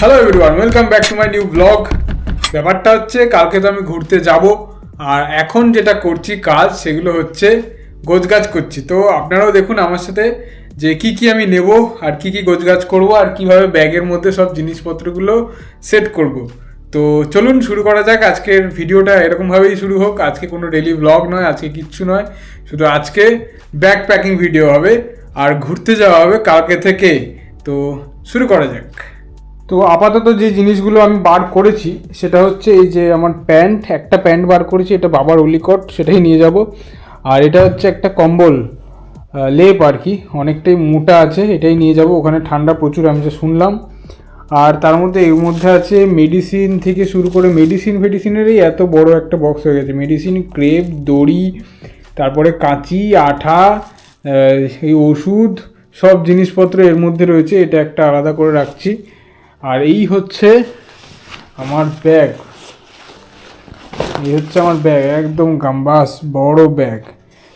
Hello everyone, welcome back to my new blog. ব্যাপারটা হচ্ছে কালকে তো আমি ঘুরতে যাব, আর এখন যেটা করছি কাজ সেগুলো হচ্ছে গোছগাছ করছি। তো আপনারাও দেখুন আমার সাথে যে কি কি আমি নেব আর কি কি গোছগাছ করব আর কিভাবে ব্যাগের মধ্যে সব জিনিসপত্রগুলো সেট করব। তো চলুন শুরু করা যাক। আজকের ভিডিওটা এরকমভাবেই শুরু হোক। আজকে কোনো ডেলি ব্লগ নয়, আজকে কিচ্ছু নয়, শুধু আজকে ব্যাগ প্যাকিং ভিডিও হবে আর ঘুরতে যাওয়া হবে কালকে থেকে। তো শুরু করা যাক। তো আপাতত যে জিনিসগুলো আমি বার করেছি সেটা হচ্ছে এই যে আমার একটা প্যান্ট বার করেছি, এটা বাবার অলিকট, সেটাই নিয়ে যাব। আর এটা হচ্ছে একটা কম্বল, লেপ আর কি, অনেকটাই মোটা আছে, এটাই নিয়ে যাব। ওখানে ঠান্ডা প্রচুর আমি যে শুনলাম। আর তার মধ্যে এর মধ্যে আছে মেডিসিন থেকে শুরু করে মেডিসিনেরই এত বড় একটা বক্স হয়ে গেছে। মেডিসিন, ক্রেপ, দড়ি, তারপরে কাঁচি, আঠা, এই ওষুধ, সব জিনিসপত্র এর মধ্যে রয়েছে। এটা একটা আলাদা করে রাখছি। আর এই হচ্ছে আমার ব্যাগ, একদম গাম্বাস বড় ব্যাগ।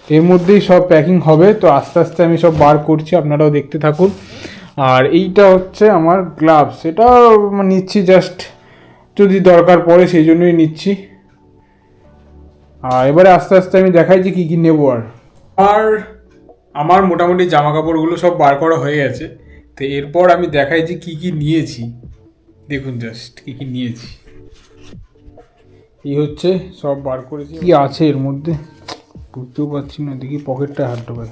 এর মধ্যেই সব প্যাকিং হবে। তো আস্তে আস্তে আমি সব বার করছি, আপনারাও দেখতে থাকুন। আর এইটা হচ্ছে আমার গ্লাভস, এটা নিচ্ছি জাস্ট যদি দরকার পড়ে, সেই জন্যই নিচ্ছি। আর এবারে আস্তে আস্তে আমি দেখাই যে কী কী নেবো। আর আমার মোটামুটি জামা কাপড়গুলো সব বার করা হয়ে গেছে। তো এরপর আমি দেখাই যে কী কী নিয়েছি। দেখুন জাস্ট কী কী নিয়েছি। এই হচ্ছে সব বার করেছি। কি আছে এর মধ্যে বুঝতেও পারছি না, দেখি পকেটটা হাত ঢোকাই।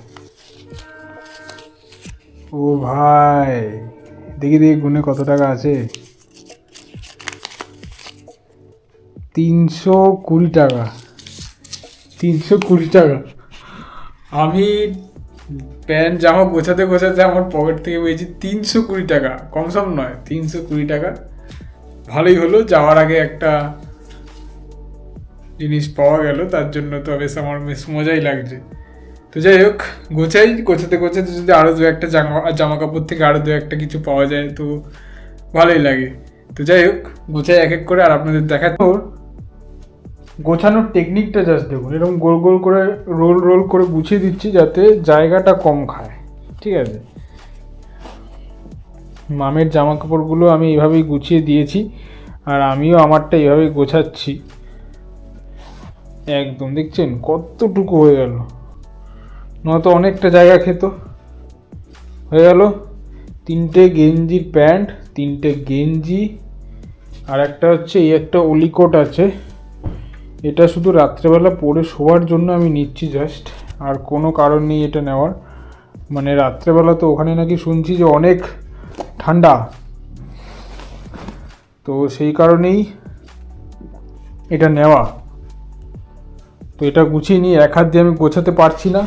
ও ভাই, দেখি গুনে কত টাকা আছে। 320 টাকা। 320 টাকা। আমি প্যান্ট জামা গোছাতে গোছাতে আমার পকেট থেকে পেয়েছি 320 টাকা। কমসম নয়, 320 টাকা। ভালোই হলো, যাওয়ার আগে একটা জিনিস পাওয়া গেল, তার জন্য তো আমার বেশ মজাই লাগছে। তো যাই হোক, গোছাতে গোছাতে যদি আরও দু একটা জামা কাপড় থেকে আরও দু একটা কিছু পাওয়া যায় তো ভালোই লাগে। তো যাই হোক, গোছাই এক এক করে আর আপনাদের দেখাতো। গোছানোর টেকনিকটা জাস্ট দেখুন, এরকম গোল গোল করে রোল করে গুছিয়ে দিচ্ছি যাতে জায়গাটা কম খায়। ঠিক আছে, মামের জামা কাপড়গুলো আমি এইভাবেই গুছিয়ে দিয়েছি, আর আমিও আমারটা এইভাবেই গোছাচ্ছি। একদম দেখছেন কতটুকু হয়ে গেল, নয়তো অনেকটা জায়গা খেত। হয়ে গেল 3টে গেঞ্জির প্যান্ট, 3টে গেঞ্জি, আর একটা হচ্ছে এই একটা অলিকোট আছে। এটা শুধু রাত্রেবেলা পরে শোয়ার জন্য আমি নিচ্ছি জাস্ট, আর কোনো কারণ নেই এটা নেওয়ার। মানে রাত্রেবেলা তো ওখানে নাকি শুনছি যে অনেক ঠান্ডা, তো সেই কারণেই এটা নেওয়া। তো এটা গুছিয়ে নিই, এক হাত দিয়ে আমি গোছাতে পারছি না,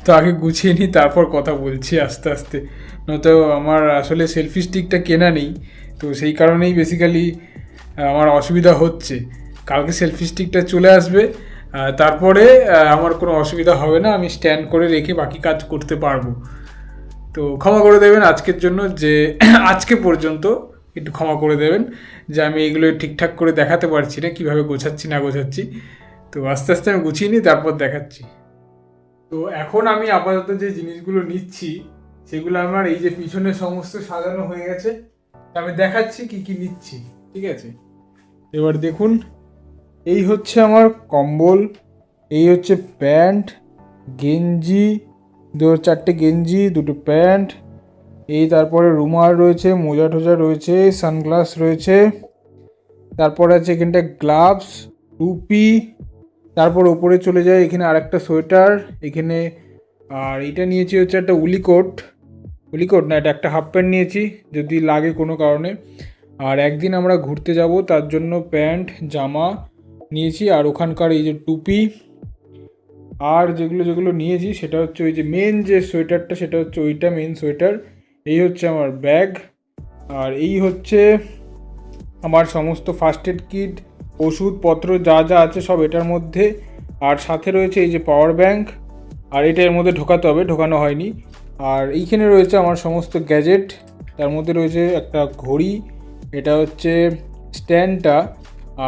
তো আগে গুছিয়ে নিই তারপর কথা বলছি আস্তে আস্তে। নয়তো আমার আসলে সেলফি স্টিকটা কেনা নেই, তো সেই কারণেই বেসিক্যালি আমার অসুবিধা হচ্ছে। কালকে সেলফি স্টিকটা চলে আসবে, তারপরে আমার কোনো অসুবিধা হবে না, আমি স্ট্যান্ড করে রেখে বাকি কাজ করতে পারবো। তো ক্ষমা করে দেবেন আজকের জন্য, যে আজকে পর্যন্ত একটু ক্ষমা করে দেবেন যে আমি এগুলো ঠিকঠাক করে দেখাতে পারছি না, কীভাবে গোছাচ্ছি না গোছাচ্ছি। তো আস্তে আস্তে আমি গুছিয়ে নিই, তারপর দেখাচ্ছি। তো এখন আমি আপাতত যে জিনিসগুলো নিচ্ছি সেগুলো আমার এই যে পিছনে সমস্ত সাজানো হয়ে গেছে, আমি দেখাচ্ছি কি কি নিচ্ছি। ঠিক আছে, এবার দেখুন, এই হচ্ছে আমার কম্বল, এই হচ্ছে প্যান্ট, গেঞ্জি, 4টে গেঞ্জি, 2টো প্যান্ট, এই তারপরে রুমাল রয়েছে, মোজা টোজা রয়েছে, সানগ্লাস রয়েছে, তারপর আছে এখানটা গ্লাভস, টুপি, তারপর ওপরে চলে যায় এখানে আরেকটা সোয়েটার এখানে। আর এটা নিয়েছি হচ্ছে একটা উলিকোট না, এটা একটা হাফ প্যান্ট নিয়েছি যদি লাগে কোনো কারণে। আর একদিন আমরা ঘুরতে যাব তার জন্য প্যান্ট জামা নিয়েছি, আর ওখানকার এই যে টুপি। আর যেগুলো নিয়েছি সেটা হচ্ছে ওই যে মেন যে সোয়েটারটা, সেটা হচ্ছে ওইটা মেন সোয়েটার। এই হচ্ছে আমার ব্যাগ, আর এই হচ্ছে আমার সমস্ত ফার্স্ট এড কিট, ওষুধপত্র যা যা আছে সব এটার মধ্যে। আর সাথে রয়েছে এই যে পাওয়ার ব্যাঙ্ক, আর এটা এর মধ্যে ঢোকাতে হবে, ঢোকানো হয়নি। আর এইখানে রয়েছে আমার সমস্ত গ্যাজেট, তার মধ্যে রয়েছে একটা ঘড়ি, এটা হচ্ছে স্ট্যান্ডটা,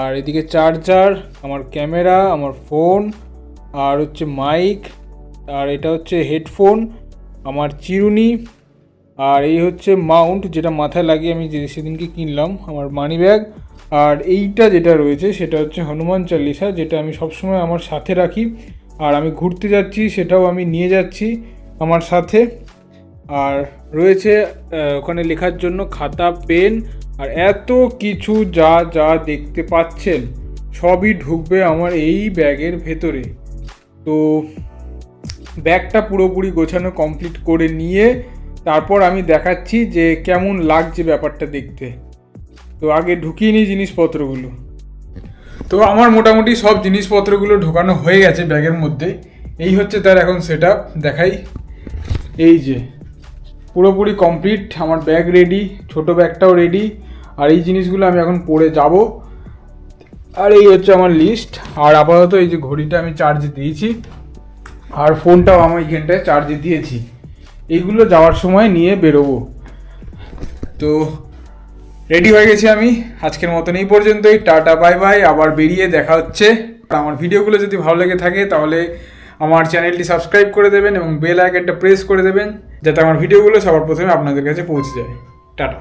আর এদিকে চার্জার, আমার ক্যামেরা, আমার ফোন, আর হচ্ছে মাইক, আর এটা হচ্ছে হেডফোন, আমার চিরুনি, আর এই হচ্ছে মাউন্ট, যেটা মাথায় লাগিয়ে আমি যে সেদিনকে কিনলাম, আমার মানি ব্যাগ। আর এইটা যেটা রয়েছে সেটা হচ্ছে হনুমান চালিসা, যেটা আমি সবসময় আমার সাথে রাখি। আর আমি ঘুরতে যাচ্ছি সেটাও আমি নিয়ে যাচ্ছি আমার সাথে। আর রয়েছে ওখানে লেখার জন্য খাতা, পেন, আর এত কিছু যা যা দেখতে পাচ্ছেন সবই ঢুকবে আমার এই ব্যাগের ভেতরে। তো ব্যাগটা পুরোপুরি গোছানো কমপ্লিট করে নিয়ে তারপর আমি দেখাচ্ছি যে কেমন লাগছে ব্যাপারটা দেখতে। তো আগে ঢুকিয়ে নিই জিনিসপত্রগুলো। তো আমার মোটামুটি সব জিনিসপত্রগুলো ঢোকানো হয়ে গেছে ব্যাগের মধ্যে। এই হচ্ছে তার এখন সেট আপ, দেখাই। এই যে পুরোপুরি কমপ্লিট, আমার ব্যাগ রেডি, ছোট ব্যাগটাও রেডি। আর এই জিনিসগুলো আমি এখন পরে যাব। আর এই হচ্ছে আমার লিস্ট। আর আপাতত এই যে ঘড়িটা আমি চার্জ দিয়েছি, আর ফোনটাও আমি এইখানটায় চার্জে দিয়েছি। এইগুলো যাওয়ার সময় নিয়ে বেরোবো। তো রেডি হয়ে গেছি আমি। আজকের মতন এই পর্যন্তই, টাটা বাই বাই, আবার বেরিয়ে দেখা হচ্ছে। আমার ভিডিওগুলো যদি ভালো লেগে থাকে তাহলে আমার চ্যানেলটি সাবস্ক্রাইব করে দেবেন এবং বেল আইকনটা প্রেস করে দেবেন, যাতে আমার ভিডিওগুলো সবার প্রথমে আপনাদের কাছে পৌঁছে যায়। টাটা।